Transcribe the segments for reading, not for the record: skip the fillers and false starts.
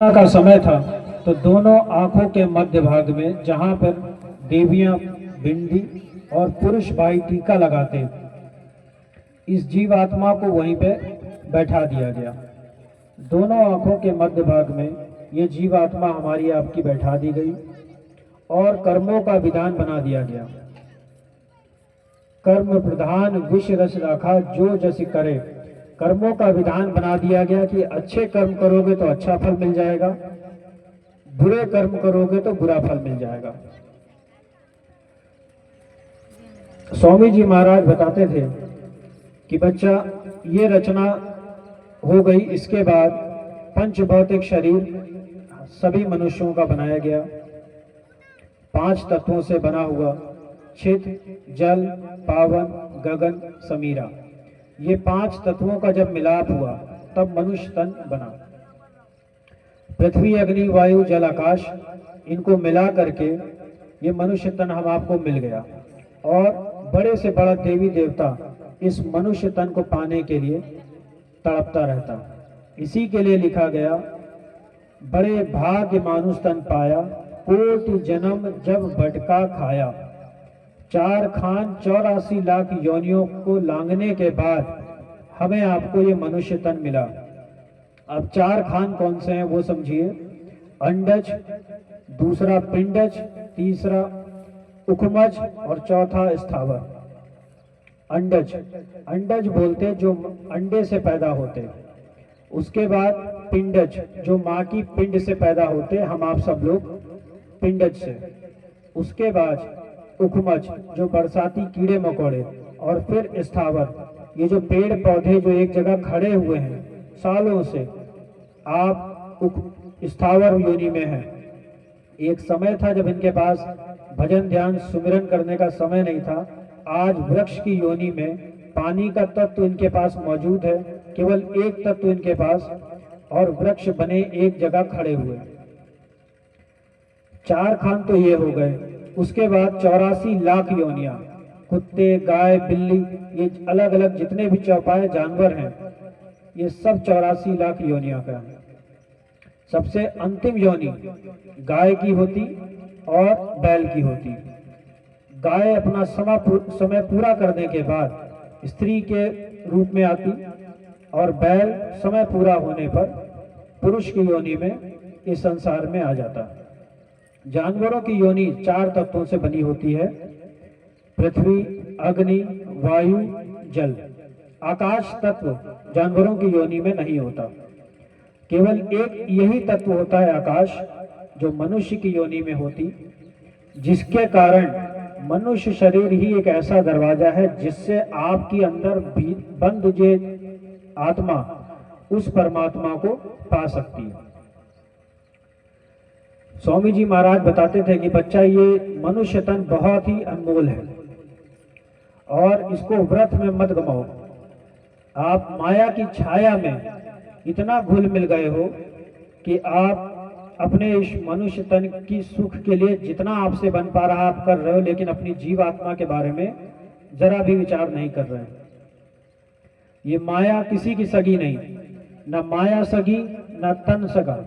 का समय था तो दोनों आंखों के मध्य भाग में जहां पर देवियां बिंदी और पुरुष भाई टीका लगाते, इस जीवात्मा को वहीं पे बैठा दिया गया। दोनों आंखों के मध्य भाग में ये जीवात्मा हमारी आपकी बैठा दी गई और कर्मों का विधान बना दिया गया। कर्म प्रधान विष रस राखा जो जस करे, कर्मों का विधान बना दिया गया कि अच्छे कर्म करोगे तो अच्छा फल मिल जाएगा, बुरे कर्म करोगे तो बुरा फल मिल जाएगा। स्वामी जी महाराज बताते थे कि बच्चा ये रचना हो गई, इसके बाद पंच भौतिक शरीर सभी मनुष्यों का बनाया गया, 5 तत्वों से बना हुआ, छिद, जल, पावन, गगन, समीरा। ये 5 तत्वों का जब मिलाप हुआ तब मनुष्य तन बना। पृथ्वी, अग्नि, वायु, जल, आकाश, इनको मिला करके ये मनुष्य तन हम आपको मिल गया। और बड़े से बड़ा देवी देवता इस मनुष्य तन को पाने के लिए तड़पता रहता। इसी के लिए लिखा गया, बड़े भाग्य मानुष तन पाया, कोटि जन्म जब बटका खाया। 4 खान 84 लाख योनियों को लांघने के बाद हमें आपको ये मनुष्य तन मिला। अब 4 खान कौन से हैं वो समझिए। अंडज, दूसरा पिंडज, तीसरा उखमज और चौथा स्थावर। अंडज, अंडज बोलते जो अंडे से पैदा होते। उसके बाद पिंडज, जो माँ की पिंड से पैदा होते, हम आप सब लोग पिंडज से। उसके बाद उखमज, जो बरसाती कीड़े मकोड़े। और फिर स्थावर, ये जो पेड़ पौधे जो एक जगह खड़े हुए हैं सालों से, आप स्थावर योनि में हैं। एक समय था जब इनके पास भजन ध्यान सुमिरन करने का समय नहीं था। आज वृक्ष की योनि में पानी का तत्व इनके पास मौजूद है, केवल एक तत्व इनके पास, और वृक्ष बने एक जगह खड़े हुए। 4 खान तो ये हो गए। उसके बाद 84 लाख योनियां, कुत्ते, गाय, बिल्ली, ये अलग अलग जितने भी चौपाए जानवर हैं, ये सब 84 लाख योनियां का है। सबसे अंतिम योनि गाय की होती और बैल की होती। गाय अपना समय पूरा करने के बाद स्त्री के रूप में आती और बैल समय पूरा होने पर पुरुष की योनि में इस संसार में आ जाता। जानवरों की योनि 4 तत्वों से बनी होती है, पृथ्वी, अग्नि, वायु, जल। आकाश तत्व जानवरों की योनि में नहीं होता, केवल एक यही तत्व होता है आकाश, जो मनुष्य की योनि में होती, जिसके कारण मनुष्य शरीर ही एक ऐसा दरवाजा है जिससे आपकी अंदर बंद जो आत्मा उस परमात्मा को पा सकती है। स्वामी जी महाराज बताते थे कि बच्चा, ये मनुष्य तन बहुत ही अनमोल है और इसको व्रत में मत गमाओ। आप माया की छाया में इतना घुल मिल गए हो कि आप अपने इस मनुष्य तन की सुख के लिए जितना आपसे बन पा रहा आप कर रहे हो, लेकिन अपनी जीव आत्मा के बारे में जरा भी विचार नहीं कर रहे। ये माया किसी की सगी नहीं, न माया सगी न तन सगा,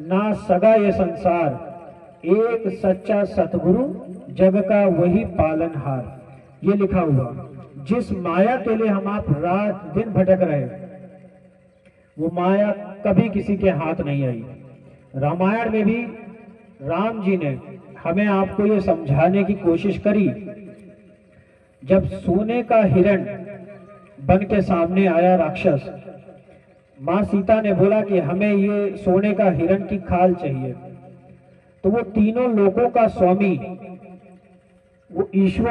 ना सगा ये संसार। एक सच्चा सतगुरु जग का वही पालनहार। ये लिखा हुआ। जिस माया के लिए हम आप रात दिन भटक रहे, वो माया कभी किसी के हाथ नहीं आई। रामायण में भी राम जी ने हमें आपको ये समझाने की कोशिश करी। जब सोने का हिरण बन के सामने आया राक्षस, माँ सीता ने बोला कि हमें ये सोने का हिरण की खाल चाहिए। तो वो तीनों लोकों का स्वामी, वो ईश्वर